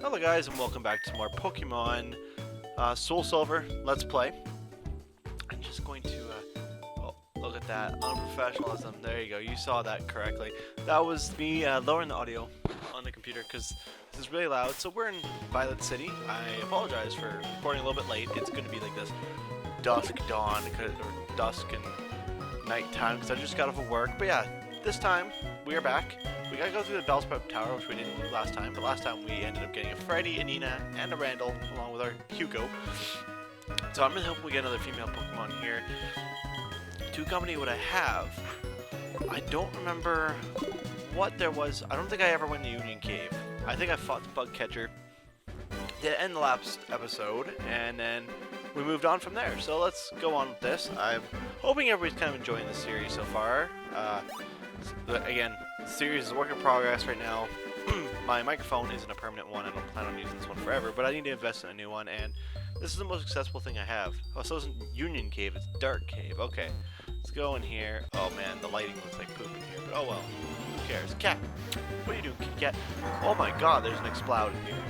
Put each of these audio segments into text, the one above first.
Hello guys and welcome back to some more Pokemon Soul Silver Let's Play. I'm just going to, oh, look at that, unprofessionalism, there you go, you saw that correctly. That was me lowering the audio on the computer because this is really loud. So we're in Violet City. I apologize for recording a little bit late. It's going to be like this dusk dawn, or dusk and nighttime because I just got off of work. But yeah, this time we are back. We gotta go through the Bellsprout Tower, which we didn't do last time, but last time we ended up getting a Freddy, a Nina, and a Randall, along with our Hugo. So I'm really hoping we get another female Pokemon here to accompany what I have. I don't remember what there was. I don't think I ever went in the Union Cave. I think I fought the Bug Catcher. Did end the last episode, and then we moved on from there. So let's go on with this. I'm hoping everybody's kind of enjoying the series so far. Again, the series is a work in progress right now. My microphone isn't a permanent one. I don't plan on using this one forever, but I need to invest in a new one, and this is the most accessible thing I have. Oh, so it's Union Cave, it's Dark Cave. Okay, let's go in here. Oh man, the lighting looks like poop in here, but oh well. Who cares? Cat, what are you doing, Cat? Oh my god, there's an Exploud in here.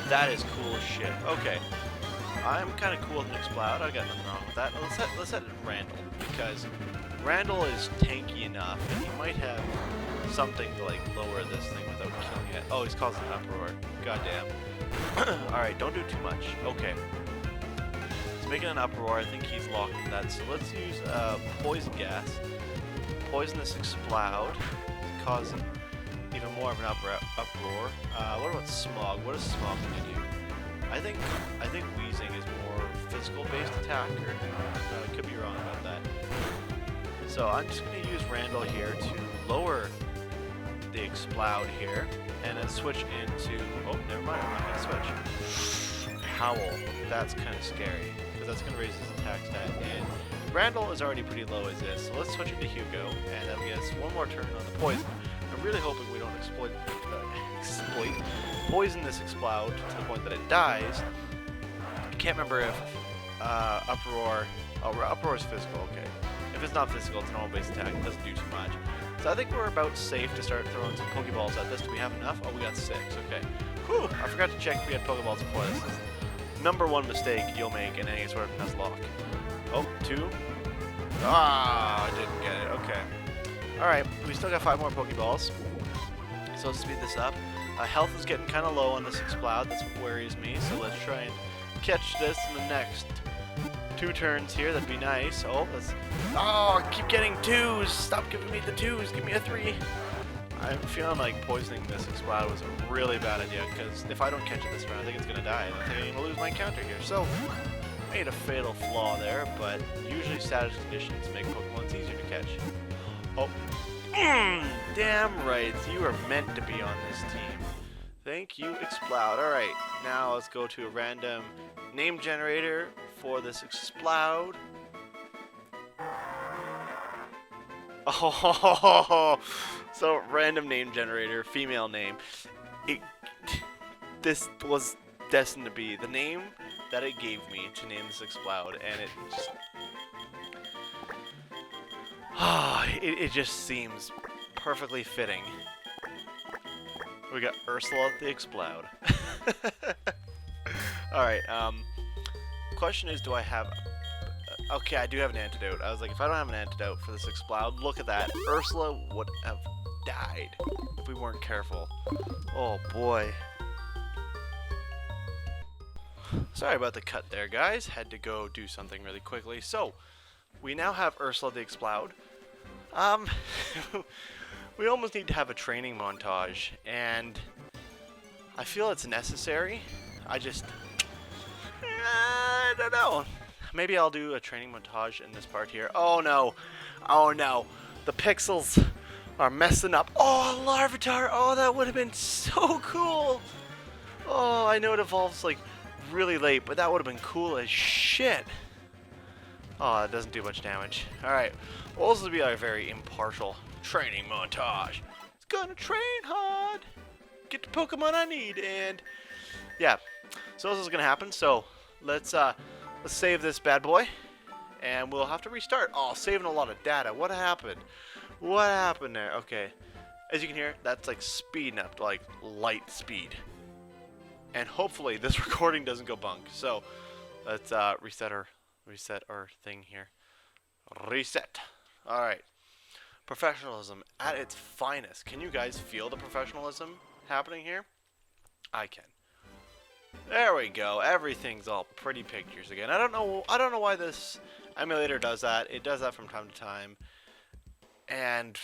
That is cool as shit. Okay, I'm kind of cool with an Exploud. I got nothing wrong with that. Let's head to Randall, because Randall is tanky enough, and he might have something to like lower this thing without killing it. Oh, he's causing an uproar. Goddamn. Alright, don't do too much. Okay. He's making an uproar. I think he's locked in that. So let's use poison gas. Poison this Exploud. Causing even more of an uproar. What about smog? What does smog gonna do? I think wheezing is more physical based attack, or I could be wrong about that. So I'm just going to use Randall here to lower the Exploud here, and then switch into, oh, never mind, I'm not going to switch. Howl, that's kind of scary, because that's going to raise his attack stat, and Randall is already pretty low as this, so let's switch into Hugo, and that'll get us one more turn on the poison. I'm really hoping we don't exploit poison this Exploud to the point that it dies. I can't remember if Uproar is physical, okay. If it's not physical, it's a normal base attack. It doesn't do too much. So I think we're about safe to start throwing some Pokeballs at this. Do we have enough? Oh, we got 6. Okay. Whew! I forgot to check if we had Pokeballs before this. This is #1 mistake you'll make in any sort of Nuzlocke. Oh, 2. Ah, I didn't get it. Okay. Alright, we still got 5 more Pokeballs. So let's speed this up. Health is getting kind of low on this Exploud. That's what worries me. So let's try and catch this in the next 2 turns here. That'd be nice. Oh, let's... Oh, I keep getting 2s. Stop giving me the 2s. Give me a 3. I'm feeling like poisoning this Exploud was a really bad idea, because if I don't catch it this round, I think it's going to die. I think I'm going to lose my encounter here. So, made a fatal flaw there, but usually status conditions make Pokemons easier to catch. Oh. Damn right. You are meant to be on this team. Thank you, Exploud. Alright, now let's go to a random name generator for this Exploud. Oh, so random name generator, female name. This was destined to be the name that it gave me to name this Exploud, and it just... it just seems perfectly fitting. We got Ursula the Exploud. Alright, question is, do I have... Okay, I do have an antidote. I was like, if I don't have an antidote for this Exploud, look at that. Ursula would have died if we weren't careful. Oh boy. Sorry about the cut there, guys. Had to go do something really quickly. So, we now have Ursula the Exploud. We almost need to have a training montage, and I feel it's necessary. I don't know. Maybe I'll do a training montage in this part here. Oh no. Oh no. The pixels are messing up. Oh, Larvitar. Oh, that would have been so cool. Oh, I know it evolves like really late, but that would have been cool as shit. Oh, it doesn't do much damage. Alright. Well, this will be our very impartial training montage. It's gonna train hard. Get the Pokemon I need, and yeah. So this is gonna happen. So let's save this bad boy, and we'll have to restart. Oh, saving a lot of data. What happened? What happened there? Okay. As you can hear, that's like speeding up to like light speed. and hopefully this recording doesn't go bunk. So let's reset our thing here. Reset. All right. Professionalism at its finest. Can you guys feel the professionalism happening here? I can. There we go. Everything's all pretty pictures again. I don't know why this emulator does that. It does that from time to time, and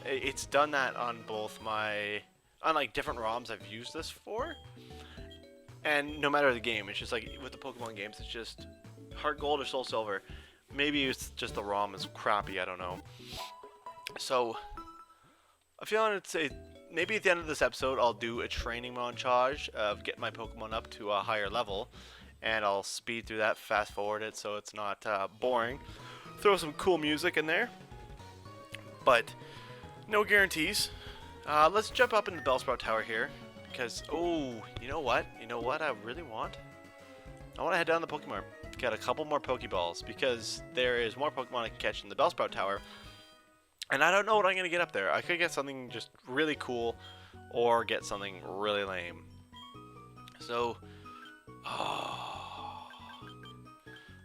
it's done that on both on like different ROMs I've used this for. And no matter the game, it's just like with the Pokemon games, it's just Heart Gold or Soul Silver. Maybe it's just the ROM is crappy. I don't know. So I feel maybe at the end of this episode I'll do a training montage of getting my Pokemon up to a higher level, and I'll speed through that, fast forward it so it's not boring. Throw some cool music in there, but no guarantees. Let's jump up in the Bellsprout Tower here because you know what I really want? I want to head down the Pokemon, get a couple more Pokeballs because there is more Pokemon I can catch in the Bellsprout Tower. And I don't know what I'm going to get up there. I could get something just really cool or get something really lame. So, I'm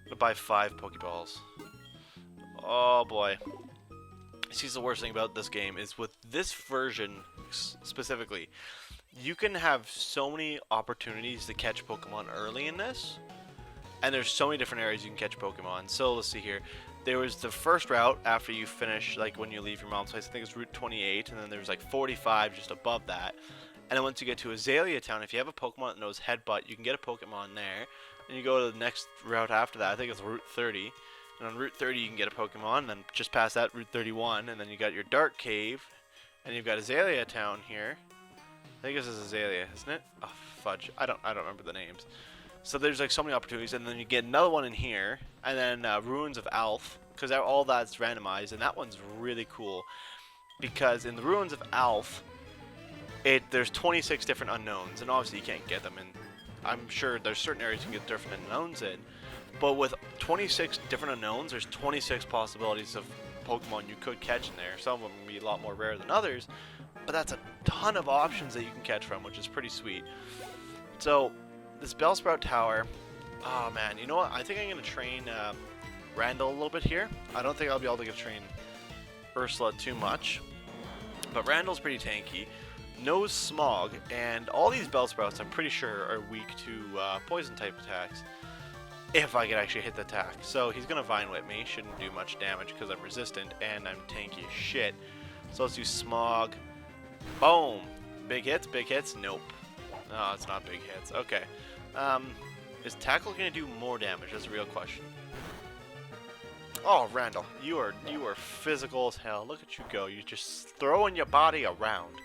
going to buy 5 Pokeballs. Oh boy. See, the worst thing about this game is with this version specifically, you can have so many opportunities to catch Pokemon early in this. And there's so many different areas you can catch Pokemon. So let's see here. There was the first route after you finish, like when you leave your mom's place. I think it's Route 28, and then there's like 45 just above that. And then once you get to Azalea Town, if you have a Pokemon that knows Headbutt, you can get a Pokemon there. And you go to the next route after that. I think it's Route 30. And on Route 30, you can get a Pokemon. And then just past that, Route 31. And then you got your Dark Cave. And you've got Azalea Town here. I think this is Azalea, isn't it? Oh, fudge. I don't remember the names. So there's like so many opportunities, and then you get another one in here, and then Ruins of Alph, because all that's randomized, and that one's really cool, because in the Ruins of Alph, there's 26 different unknowns, and obviously you can't get them, and I'm sure there's certain areas you can get different unknowns in, but with 26 different unknowns, there's 26 possibilities of Pokemon you could catch in there. Some of them will be a lot more rare than others, but that's a ton of options that you can catch from, which is pretty sweet. So this Bellsprout Tower, oh man, you know what? I think I'm going to train Randall a little bit here. I don't think I'll be able to train Ursula too much, but Randall's pretty tanky. Knows Smog, and all these Bellsprouts I'm pretty sure are weak to poison type attacks, if I could actually hit the attack. So he's going to Vine Whip me, shouldn't do much damage because I'm resistant and I'm tanky as shit. So let's do Smog. Boom! Big hits? Big hits? Nope. No, it's not big hits. Okay. Is Tackle going to do more damage? That's a real question. Oh, Randall, you are physical as hell. Look at you go. You're just throwing your body around.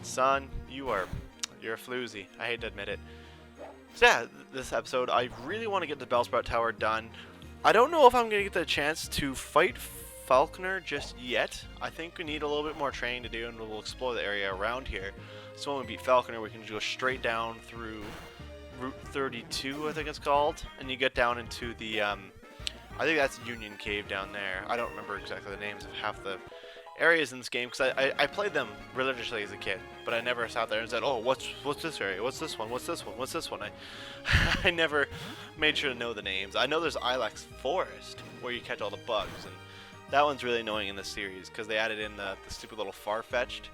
Son, you're a floozy. I hate to admit it. So yeah, this episode, I really want to get the Bellsprout Tower done. I don't know if I'm going to get the chance to fight Falconer just yet. I think we need a little bit more training to do, and we'll explore the area around here. So when we beat Falconer, we can just go straight down through Route 32, I think it's called, and you get down into the, I think that's Union Cave down there. I don't remember exactly the names of half the areas in this game, because I played them religiously as a kid, but I never sat there and said, oh, what's this area? What's this one? What's this one? What's this one? I never made sure to know the names. I know there's Ilex Forest, where you catch all the bugs, and that one's really annoying in this series, because they added in the stupid little Farfetch'd.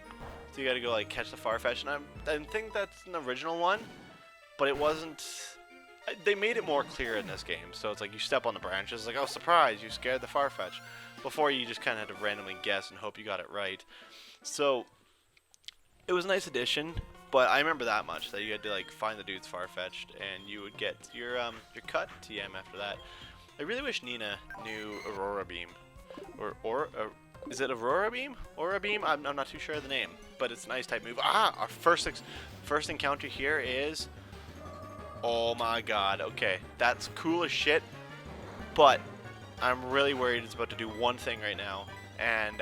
So you gotta go like catch the Farfetch'd, and I think that's an original one, but it wasn't. They made it more clear in this game, so it's like you step on the branches, it's like, oh, surprise, you scared the Farfetch'd. Before, you just kind of had to randomly guess and hope you got it right. So it was a nice addition, but I remember that much, that you had to like find the dude's Farfetch'd, and you would get your cut TM after that. I really wish Nina knew Aurora Beam, or is it Aurora Beam? Aura Beam? I'm not too sure of the name, but it's a nice type move. Ah, our first encounter here is, oh my god, okay, that's cool as shit, but I'm really worried it's about to do one thing right now, and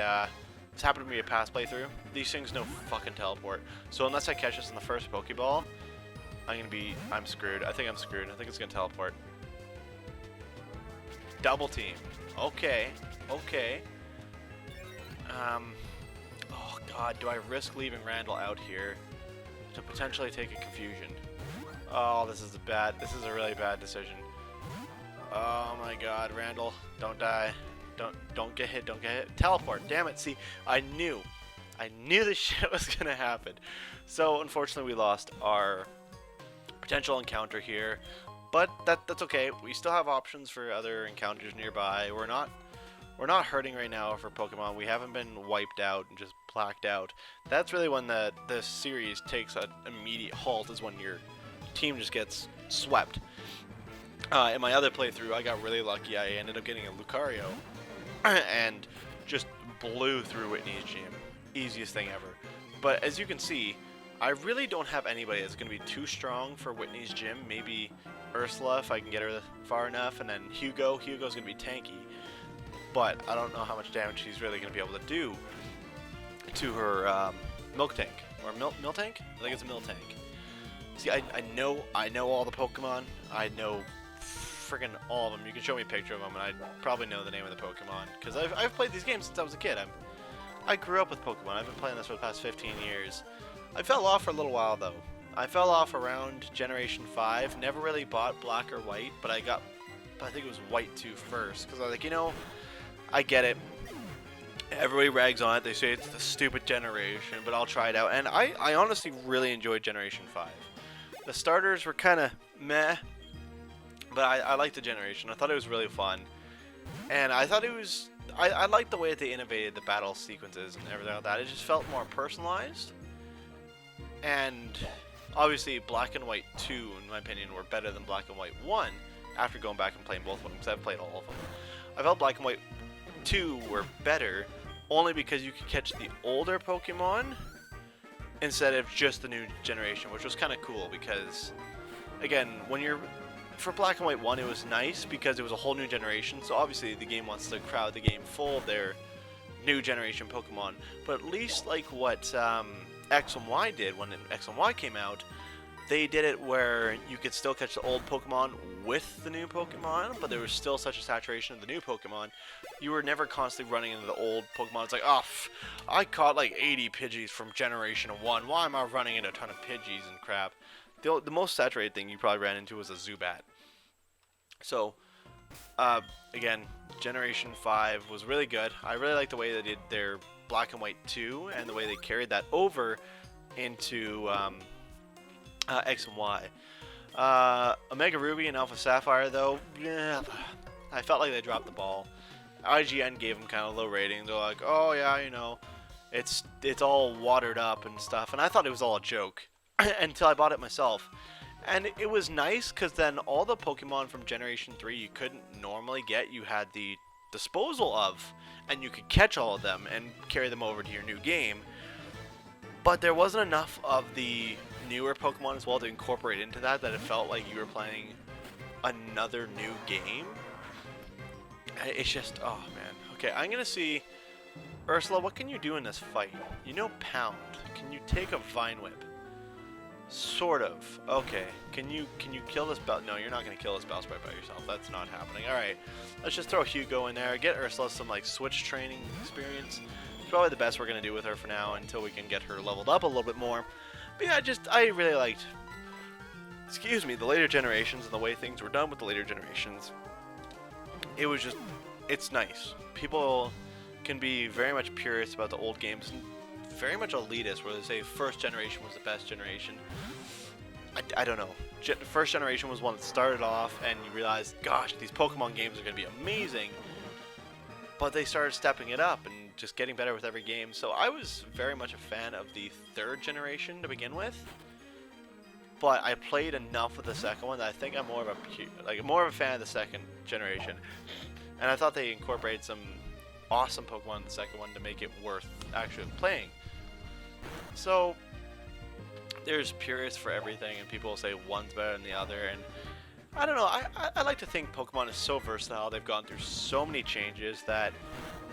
this happened to be a past playthrough. These things no fucking teleport, so unless I catch this in the first Pokeball, I'm screwed. I think I'm screwed. I think it's gonna teleport. Double team. Okay. Oh god, do I risk leaving Randall out here? to potentially take a confusion. Oh, this is a really bad decision. Oh my god, Randall, don't die. Don't get hit, don't get hit. Teleport, damn it, see, I knew this shit was gonna happen. So unfortunately we lost our potential encounter here. But that's okay. We still have options for other encounters nearby. We're not hurting right now for Pokemon. We haven't been wiped out and just blacked out. That's really when the series takes an immediate halt, is when your team just gets swept. In my other playthrough, I got really lucky. I ended up getting a Lucario and just blew through Whitney's gym. Easiest thing ever. But as you can see, I really don't have anybody that's going to be too strong for Whitney's gym. Maybe Ursula, if I can get her far enough, and then Hugo. Hugo's going to be tanky. But I don't know how much damage she's really going to be able to do to her Milk Tank. Or Miltank? I think it's a Miltank. See, I know all the Pokemon. I know friggin' all of them. You can show me a picture of them, and I probably know the name of the Pokemon. Because I've played these games since I was a kid. I grew up with Pokemon. I've been playing this for the past 15 years. I fell off for a little while, though. I fell off around Generation 5. Never really bought Black or White, but I think it was White 2 first. Because I was like, you know, I get it. Everybody rags on it. They say it's the stupid generation, but I'll try it out. And I honestly really enjoyed Generation 5. The starters were kind of meh, but I liked the generation. I thought it was really fun. And I thought it was... I liked the way that they innovated the battle sequences and everything like that. It just felt more personalized. And obviously Black and White 2, in my opinion, were better than Black and White 1 after going back and playing both of them, because I've played all of them. I felt Black and White 2 were better only because you could catch the older Pokemon instead of just the new generation, which was kind of cool because, again, for Black and White 1, it was nice because it was a whole new generation, so obviously the game wants to crowd the game full of their new generation Pokemon, but at least like what X and Y did when X and Y came out, they did it where you could still catch the old Pokemon with the new Pokemon, but there was still such a saturation of the new Pokemon, you were never constantly running into the old Pokemon. It's like, oh, I caught like 80 Pidgeys from Generation 1, why am I running into a ton of Pidgeys and crap? The most saturated thing you probably ran into was a Zubat. So, again, Generation 5 was really good. I really liked the way they did their Black and White 2 and the way they carried that over into X and Y. Omega Ruby and Alpha Sapphire, though, I felt like they dropped the ball. IGN gave them kind of low ratings. They're like, oh yeah, you know, it's all watered up and stuff. And I thought it was all a joke until I bought it myself. And it was nice because then all the Pokemon from Generation 3 you couldn't normally get, you had the disposal of, and you could catch all of them and carry them over to your new game. But there wasn't enough of the newer Pokemon as well to incorporate into that it felt like you were playing another new game. It's just, oh man. Okay, I'm gonna see, Ursula, what can you do in this fight? You know Pound. Can you take a Vine Whip? Sort of. Okay. Can you kill this Bell? No, you're not going to kill this Bellsprout by yourself. That's not happening. Alright. Let's just throw Hugo in there. Get Ursula some like switch training experience. It's probably the best we're going to do with her for now until we can get her leveled up a little bit more. But yeah, I really liked, the later generations and the way things were done with the later generations. It was just, it's nice. People can be very much purists about the old games and very much elitist, where they say first generation was the best generation. I don't know. First generation was one that started off and you realized, gosh, these Pokemon games are going to be amazing. But they started stepping it up and just getting better with every game. So I was very much a fan of the third generation to begin with. But I played enough with the second one that I think I'm more of a fan of the second generation. And I thought they incorporated some awesome Pokemon in the second one to make it worth actually playing. So there's purists for everything, and people will say one's better than the other, and I don't know, I like to think Pokemon is so versatile, they've gone through so many changes that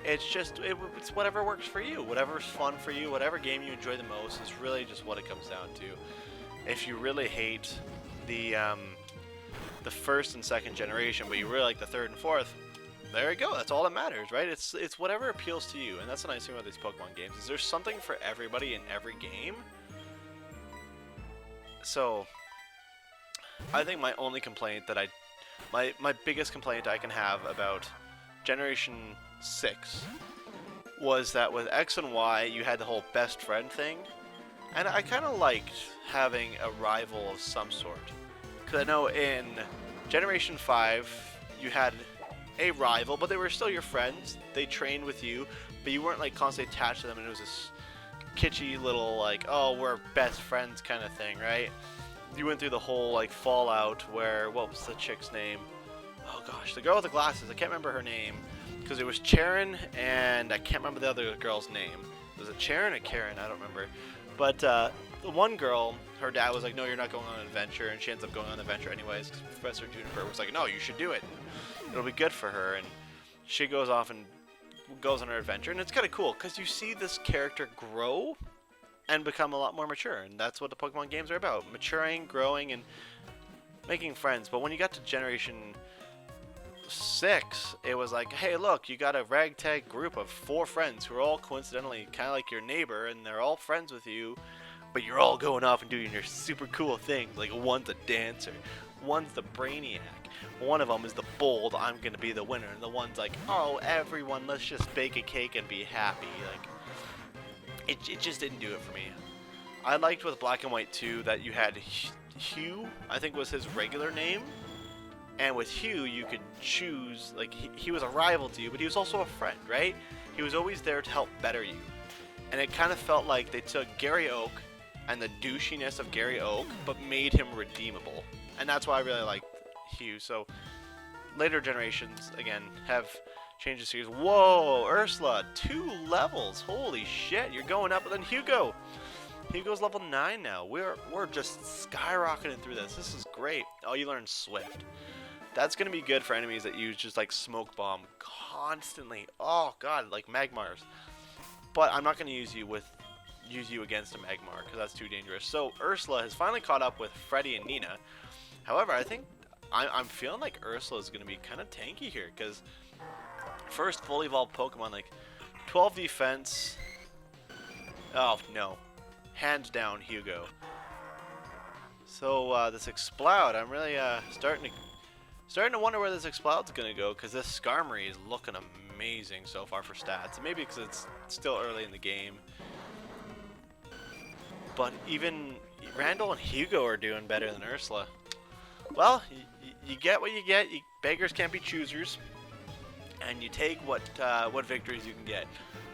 it's whatever works for you, whatever's fun for you, whatever game you enjoy the most is really just what it comes down to. If you really hate the first and second generation, but you really like the third and fourth, there you go, that's all that matters, right? It's whatever appeals to you, and that's the nice thing about these Pokemon games, is there's something for everybody in every game. so I think my only complaint that my biggest complaint I can have about Generation 6 was that with X and Y you had the whole best friend thing, and I kind of liked having a rival of some sort. Because I know in Generation 5 you had a rival, but they were still your friends. They trained with you, but you weren't like constantly attached to them, and it was this kitschy little like, oh, we're best friends kind of thing, right? You went through the whole like Fallout where, what was the chick's name? Oh gosh, the girl with the glasses. I can't remember her name because it was Charon, and I can't remember the other girl's name. Was it Charon or Karen? I don't remember. But the one girl, her dad was like, no, you're not going on an adventure, and she ends up going on an adventure anyways because Professor Juniper was like, no, you should do it. It'll be good for her, and she goes off and goes on her adventure, and it's kind of cool because you see this character grow and become a lot more mature, and that's what the Pokemon games are about: maturing, growing, and making friends. But when you got to Generation 6, it was like, hey, look, you got a ragtag group of 4 friends who are all coincidentally kind of like your neighbor, and they're all friends with you, but you're all going off and doing your super cool things. Like, one's a dancer, one's the brainiac, one of them is the bold, I'm gonna be the winner, and the one's like, oh, everyone, let's just bake a cake and be happy. Like, it just didn't do it for me. I liked with Black and White 2 that you had Hugh, I think was his regular name, and with Hugh you could choose, like, he was a rival to you, but he was also a friend, right? He was always there to help better you, and it kind of felt like they took Gary Oak and the douchiness of Gary Oak, but made him redeemable, and that's why I really liked Hugh. So later generations again have changed the series. Whoa, Ursula, 2 levels. Holy shit, you're going up. And then Hugo's level 9 now. We're just skyrocketing through this. This is great. Oh, you learned Swift. That's gonna be good for enemies that use just like Smoke Bomb constantly. Oh god, like Magmars. But I'm not gonna use you against a Magmar because that's too dangerous. So Ursula has finally caught up with Freddy and Nina. However, I think I'm feeling like Ursula is going to be kind of tanky here, because first fully evolved Pokemon, like 12 defense. Oh no, hands down Hugo. So this Exploud, I'm really starting to wonder where this Exploud's going to go, because this Skarmory is looking amazing so far for stats. Maybe because it's still early in the game, but even Randall and Hugo are doing better than Ursula. Well, you get what you get. Beggars can't be choosers, and you take what victories you can get.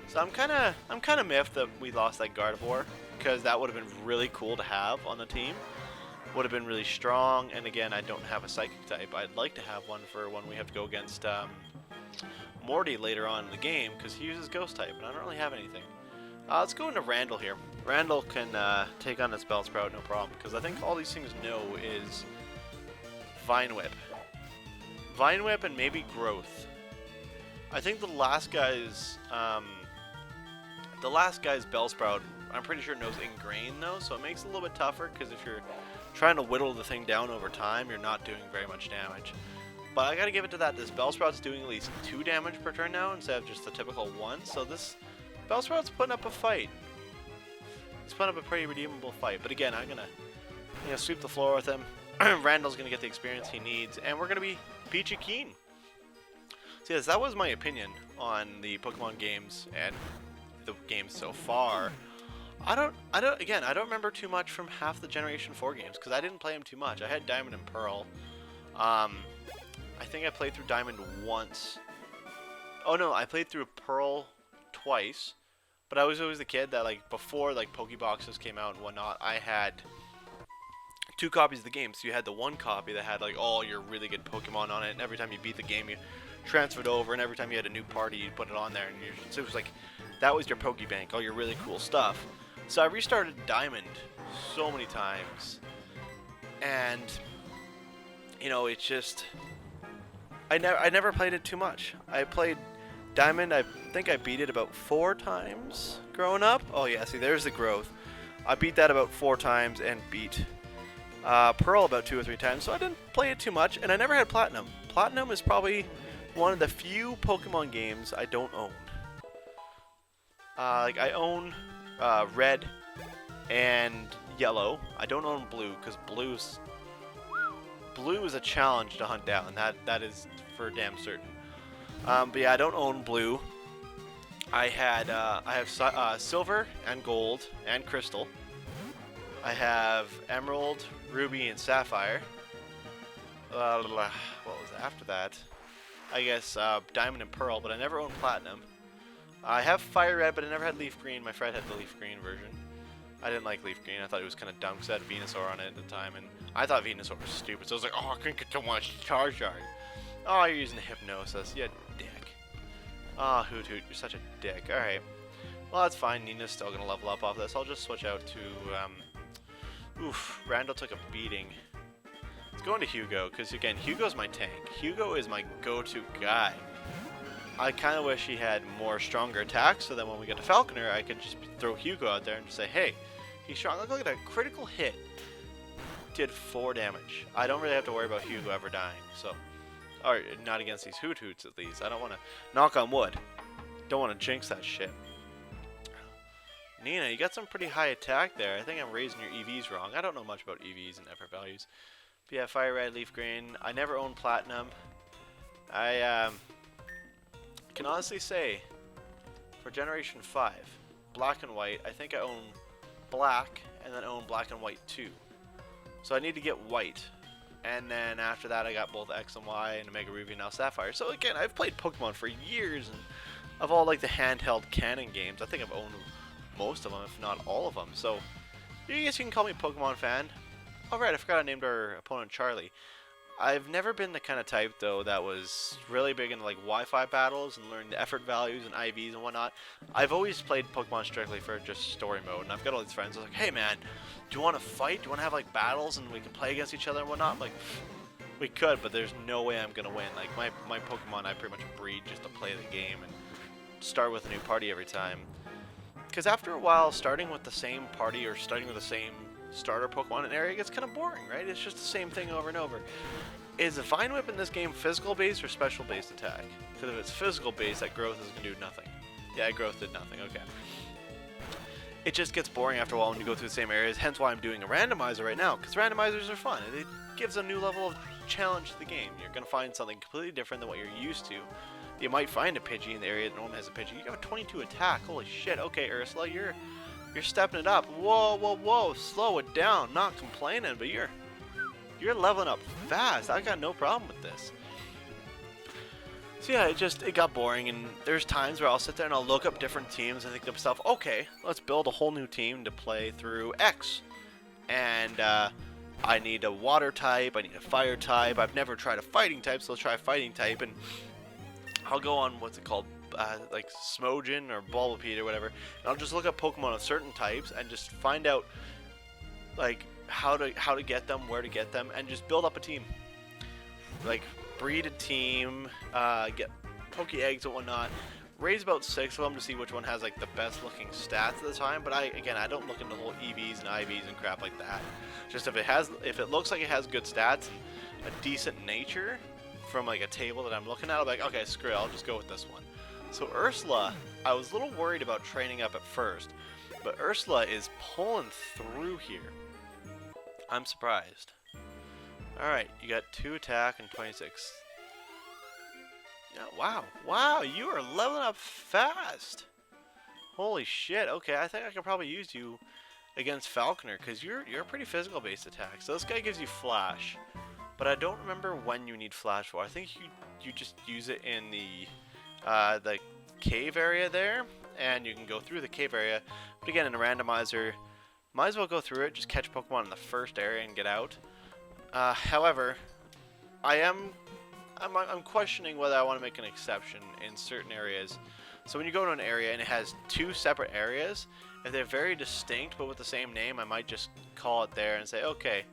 So I'm kind of miffed that we lost that Gardevoir, because that would have been really cool to have on the team. Would have been really strong. And again, I don't have a Psychic type. I'd like to have one for when we have to go against Morty later on in the game, because he uses Ghost type, and I don't really have anything. Let's go into Randall here. Randall can take on this Bellsprout, no problem, because I think all these things know is Vine Whip. Vine Whip and maybe Growth. I think the last guy's Bellsprout, I'm pretty sure knows Ingrain though, so it makes it a little bit tougher, because if you're trying to whittle the thing down over time, you're not doing very much damage. But I gotta give it to that, this Bellsprout's doing at least 2 damage per turn now, instead of just the typical 1, so this Bellsprout's putting up a fight. He's putting up a pretty redeemable fight, but again, I'm gonna sweep the floor with him. Randall's going to get the experience he needs, and we're going to be peachy keen. So yes, that was my opinion on the Pokemon games and the games so far. I don't remember too much from half the Generation 4 games, because I didn't play them too much. I had Diamond and Pearl. I think I played through Diamond once. Oh no, I played through Pearl twice, but I was always the kid that, like, before like Pokeboxes came out and whatnot, I had 2 copies of the game. So you had the one copy that had like all your really good Pokemon on it, and every time you beat the game you transferred over, and every time you had a new party you put it on there, and so it was like that was your Pokebank, all your really cool stuff. So I restarted Diamond so many times, and it's just I never played it too much. I played Diamond, I think I beat it about 4 times growing up. Oh yeah, see, there's the Growth. I beat that about 4 times and beat Pearl about 2 or 3 times, so I didn't play it too much, and I never had Platinum. Platinum is probably one of the few Pokemon games I don't own. Like, I own Red and yellow. I don't own blue because blue is a challenge to hunt down. That is for damn certain. But yeah, I don't own blue. I have silver and gold and crystal. I have emerald, ruby, and sapphire. What was after that? I guess diamond and pearl, but I never owned platinum. I have fire red, but I never had leaf green. My friend had the leaf green version. I didn't like leaf green. I thought it was kind of dumb because I had Venusaur on it at the time, and I thought Venusaur was stupid. So I was like, oh, I couldn't get too much Charizard. Oh, you're using Hypnosis. You dick. Ah, Hoot Hoot, you're such a dick. Alright. Well, that's fine. Nina's still going to level up off this. I'll just switch out to, Randall took a beating. Let's go into Hugo, because again, Hugo's my tank. Hugo is my go-to guy. I kind of wish he had more stronger attacks, so that when we get to Falconer, I could just throw Hugo out there and just say, hey, he's strong. Look at that critical hit. Did 4 damage. I don't really have to worry about Hugo ever dying, so... Or not against these Hoot Hoots, at least. I don't want to... Knock on wood. Don't want to jinx that shit. Nina, you got some pretty high attack there. I think I'm raising your EVs wrong. I don't know much about EVs and effort values. But yeah, fire red, leaf green. I never owned platinum. I can honestly say, for Generation 5, black and white, I think I own black and then own black and white too. So I need to get white. And then after that I got both X and Y and Omega Ruby and now Sapphire. So again, I've played Pokemon for years, and of all like the handheld canon games, I think I've owned most of them, if not all of them. So I guess you can call me a Pokemon fan. Alright, I forgot I named our opponent Charlie. I've never been the kind of type, though, that was really big into like Wi-Fi battles and learning the effort values and IVs and whatnot. I've always played Pokemon strictly for just story mode, and I've got all these friends. I was like, hey man, do you want to fight? Do you want to have like battles and we can play against each other and whatnot? I'm like, we could, but there's no way I'm gonna win. Like my Pokemon, I pretty much breed just to play the game and start with a new party every time. Because after a while, starting with the same party or starting with the same starter Pokemon in an area gets kind of boring, right? It's just the same thing over and over. Is Vine Whip in this game physical based or special based attack? Because if it's physical based, that growth is gonna do nothing. Yeah, growth did nothing. Okay. It just gets boring after a while when you go through the same areas. Hence why I'm doing a randomizer right now, because randomizers are fun. It gives a new level of challenge to the game. You're gonna find something completely different than what you're used to. You might find a Pidgey in the area that normally has a Pidgey. You have a 22 attack. Holy shit. Okay, Ursula, you're stepping it up. Whoa, whoa, whoa. Slow it down. Not complaining, but you're leveling up fast. I got no problem with this. So yeah, it got boring, and there's times where I'll sit there and I'll look up different teams and think to myself, okay, let's build a whole new team to play through X. And I need a water type, I need a fire type. I've never tried a fighting type, so let's try a fighting type, and I'll go on, what's it called, like Smogon or Bulbapedia or whatever, and I'll just look up Pokemon of certain types and just find out like how to get them, where to get them, and just build up a team. Like breed a team, get Poke Eggs and whatnot. Raise about 6 of them to see which one has like the best looking stats at the time. But I don't look into the whole EVs and IVs and crap like that. Just if it looks like it has good stats and a decent nature from like a table that I'm looking at, I'll be like, okay, screw it, I'll just go with this one. So Ursula, I was a little worried about training up at first, but Ursula is pulling through here. I'm surprised. Alright, you got 2 attack and 26. Yeah, wow, you are leveling up fast. Holy shit, okay, I think I could probably use you against Falconer, because you're a pretty physical based attack. So this guy gives you Flash, but I don't remember when you need Flash for. I think you just use it in the cave area there, and you can go through the cave area. But again, in a randomizer, might as well go through it, just catch Pokemon in the first area and get out. However, I'm questioning whether I want to make an exception in certain areas. So when you go to an area and it has 2 separate areas, if they're very distinct but with the same name, I might just call it there and say, okay,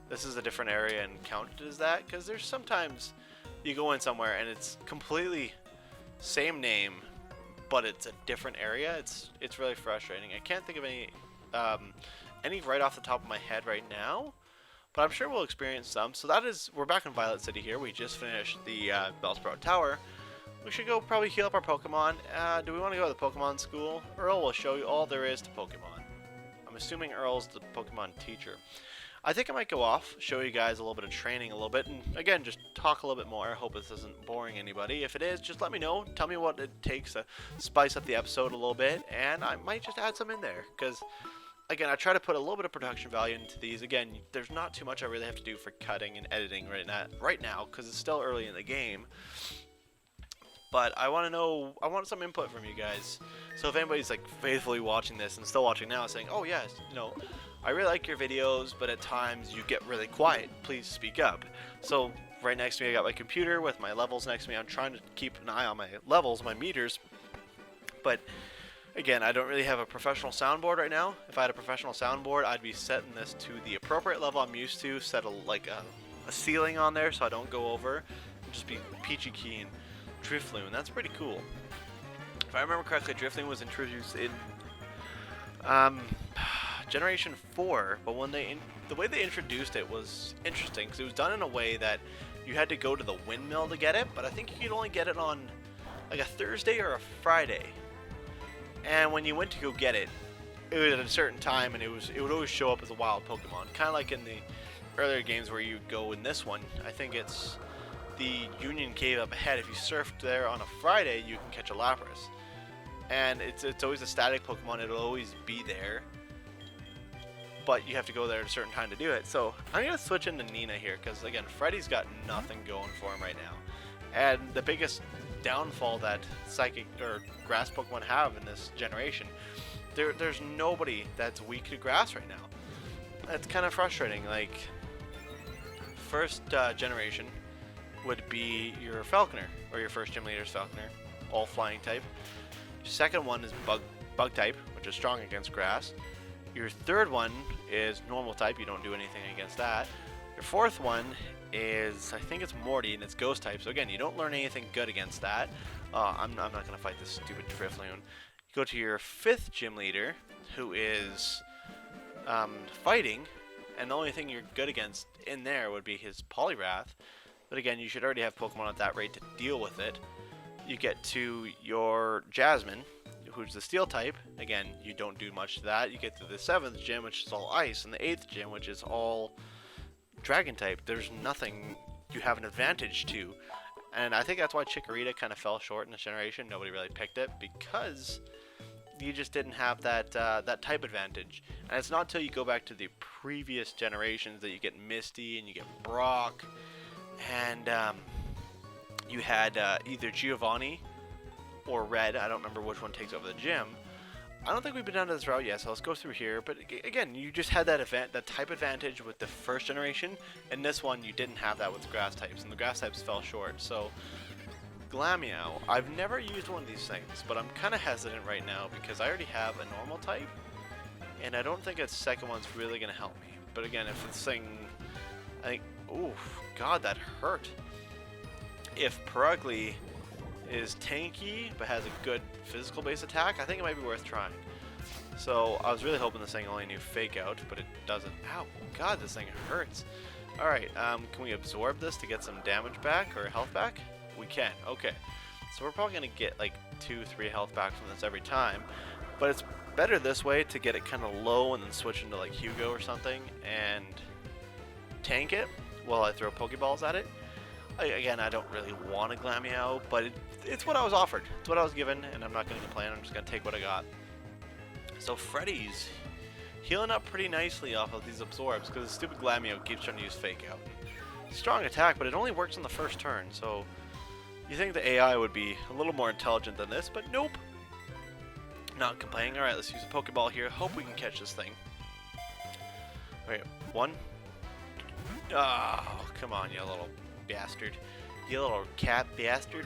this is a different area and count it as that. Because there's sometimes you go in somewhere and it's completely same name, but it's a different area. It's really frustrating. I can't think of any right off the top of my head right now, but I'm sure we'll experience some. So we're back in Violet City here. We just finished the Bellsprout Tower. We should go probably heal up our Pokemon. Do we want to go to the Pokemon school? Earl will show you all there is to Pokemon. I'm assuming Earl's the Pokemon teacher. I think I might go off, show you guys a little bit of training a little bit, and again, just talk a little bit more. I hope this isn't boring anybody. If it is, just let me know. Tell me what it takes to spice up the episode a little bit, and I might just add some in there, because again, I try to put a little bit of production value into these. Again, there's not too much I really have to do for cutting and editing right now, because it's still early in the game. But I want to know, I want some input from you guys. So if anybody's like faithfully watching this and still watching now, saying, oh yes, you know, I really like your videos, but at times you get really quiet. Please speak up. So right next to me, I got my computer with my levels next to me. I'm trying to keep an eye on my levels, my meters. But again, I don't really have a professional soundboard right now. If I had a professional soundboard, I'd be setting this to the appropriate level I'm used to, set a ceiling on there so I don't go over, and just be peachy keen. Drifloon, that's pretty cool. If I remember correctly, Drifloon was introduced in Generation 4, but when the way they introduced it was interesting, because it was done in a way that you had to go to the windmill to get it, but I think you could only get it on like a Thursday or a Friday. And when you went to go get it, it was at a certain time, and it would always show up as a wild Pokemon, kind of like in the earlier games where you go in this one. I think it's the Union Cave up ahead. If you surfed there on a Friday, you can catch a Lapras. And it's always a static Pokemon, it'll always be there. But you have to go there at a certain time to do it. So I'm going to switch into Nina here, because again, Freddy's got nothing going for him right now. And the biggest downfall that Psychic or Grass Pokemon have in this generation, there's nobody that's weak to Grass right now. That's kind of frustrating. Like, first generation would be your Falconer, or your first gym leader's Falconer, all flying type. Your second one is bug type, which is strong against grass. Your third one is normal type, you don't do anything against that. Your fourth one is, I think it's Morty, and it's ghost type, so again, you don't learn anything good against that. I'm not going to fight this stupid Drifloon. You go to your fifth gym leader, who is fighting, and the only thing you're good against in there would be his Poliwrath. But again, you should already have Pokemon at that rate to deal with it. You get to your Jasmine, who's the Steel type. Again, you don't do much to that. You get to the 7th gym, which is all Ice, and the 8th gym, which is all Dragon type. There's nothing you have an advantage to. And I think that's why Chikorita kind of fell short in this generation. Nobody really picked it, because you just didn't have that type advantage. And it's not until you go back to the previous generations that you get Misty and you get Brock. And you had either Giovanni or Red. I don't remember which one takes over the gym. I don't think we've been down to this route yet, so let's go through here. But again, you just had that type advantage with the first generation, and this one you didn't have that with grass types, and the grass types fell short. So Glameow, I've never used one of these things, but I'm kind of hesitant right now because I already have a normal type, and I don't think its second one's really going to help me. But again, if this thing, I think, oof, God, that hurt. If Perugly is tanky but has a good physical base attack, I think it might be worth trying. So I was really hoping this thing only knew Fake Out, but it doesn't. Ow, God, this thing hurts. Alright, can we absorb this to get some damage back or health back? We can, okay. So we're probably going to get like 2-3 health back from this every time, but it's better this way to get it kind of low and then switch into like Hugo or something and tank it while I throw Pokeballs at it. Again, I don't really want a Glameow, but it's what I was offered. It's what I was given, and I'm not going to complain. I'm just going to take what I got. So Freddy's healing up pretty nicely off of these absorbs, because the stupid Glameow keeps trying to use Fake Out. Strong attack, but it only works on the first turn, so you think the AI would be a little more intelligent than this, but nope. Not complaining. Alright, let's use a Pokeball here. Hope we can catch this thing. Alright, 1. Oh, come on, you little bastard. You little cat bastard.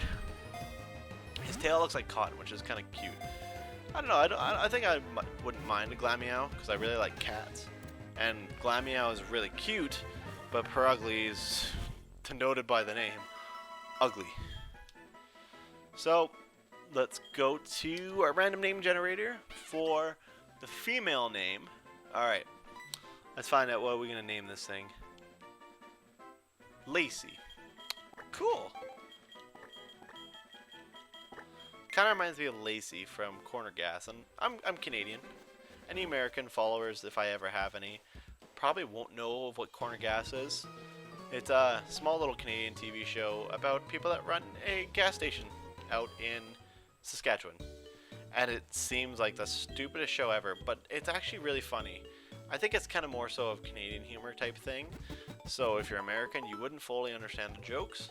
His tail looks like cotton, which is kind of cute. I don't know, I think I wouldn't mind a Glameow, because I really like cats. And Glameow is really cute, but Perugly is denoted by the name. Ugly. So, let's go to our random name generator for the female name. Alright, let's find out what we're going to name this thing. Lacey. Cool. Kind of reminds me of Lacey from Corner Gas, and I'm Canadian. any American followers, if I ever have any, probably won't know of what corner gas is. It's a small little Canadian TV show about people that run a gas station out in Saskatchewan. And it seems like the stupidest show ever, but it's actually really funny. I think it's kind of more so of Canadian humor type thing. So if you're American, you wouldn't fully understand the jokes.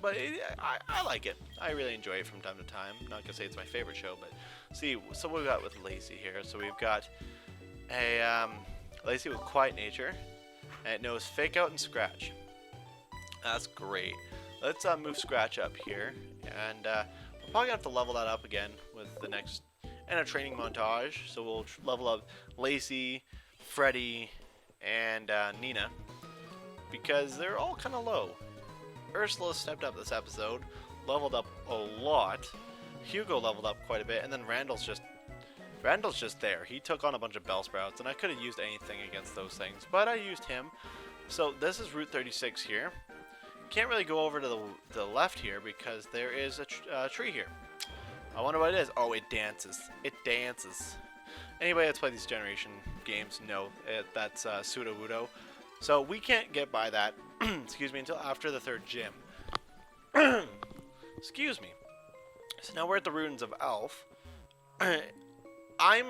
But I like it. I really enjoy it from time to time. I'm not gonna say it's my favorite show, but see, so what we got with Lacey here. So we've got a Lacey with quiet nature, and it knows fake out and scratch. That's great. Let's move Scratch up here, and we're probably gonna have to level that up again with the next and a training montage. So we'll level up Lacey, Freddy, and Nina because they're all kind of low. Ursula stepped up this episode, leveled up a lot. Hugo leveled up quite a bit, and then Randall's just there. He took on a bunch of Bellsprouts, and I could have used anything against those things, but I used him. So this is Route 36 here. Can't really go over to the left here because there is a tree here. I wonder what it is. Oh, it dances. It dances. Anybody that's played these generation games know that's Pseudo-Wudo. So we can't get by that, excuse me, until after the third gym. Excuse me. So now we're at the Ruins of Alf. I'm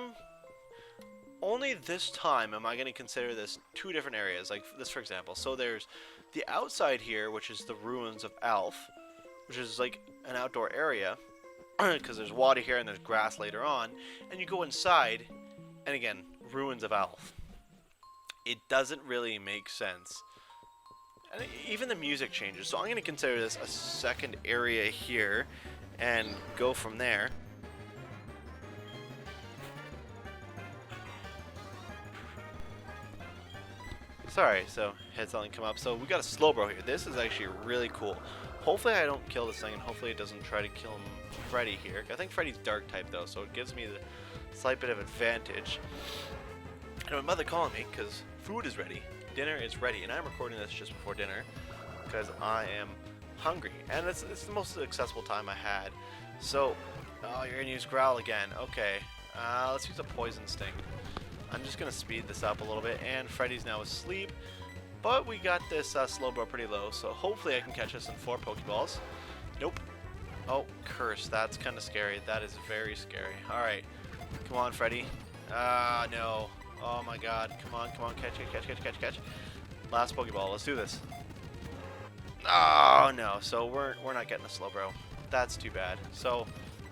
only this time am I going to consider this two different areas, like this for example. So there's the outside here, which is the Ruins of Alf, which is like an outdoor area, because there's water here and there's grass later on, and you go inside, and again, Ruins of Alf. It doesn't really make sense. And even the music changes, so I'm going to consider this a second area here, and go from there. Sorry, so had something come up. So we got a Slowbro here. This is actually really cool. Hopefully I don't kill this thing, and hopefully it doesn't try to kill Freddy here. I think Freddy's dark type though, so it gives me the slight bit of advantage. And my mother calling me because food is ready. Dinner is ready, and I'm recording this just before dinner because I am hungry, and it's the most accessible time I had. So, oh, you're gonna use Growl again. Okay, let's use a Poison Sting. I'm just gonna speed this up a little bit, and Freddy's now asleep, but we got this Slowbro pretty low, so hopefully I can catch us in 4 Pokeballs. Nope. Oh, curse. That's kind of scary. That is very scary. All right, come on, Freddy. No. Oh my God. Come on, come on. Catch. Last Pokeball. Let's do this. Oh, no. So we're not getting a Slowbro. That's too bad. So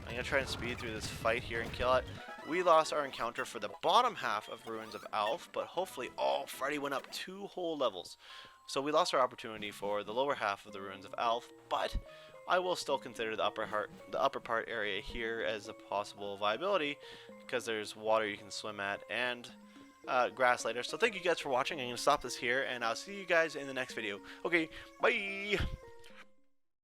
I'm going to try and speed through this fight here and kill it. We lost our encounter for the bottom half of Ruins of Alf, but hopefully... Oh, Freddy went up 2 whole levels. So we lost our opportunity for the lower half of the Ruins of Alf, but I will still consider the upper part area here as a possible viability because there's water you can swim at and grass later. So thank you guys for watching. I'm going to stop this here, and I'll see you guys in the next video. Okay, bye!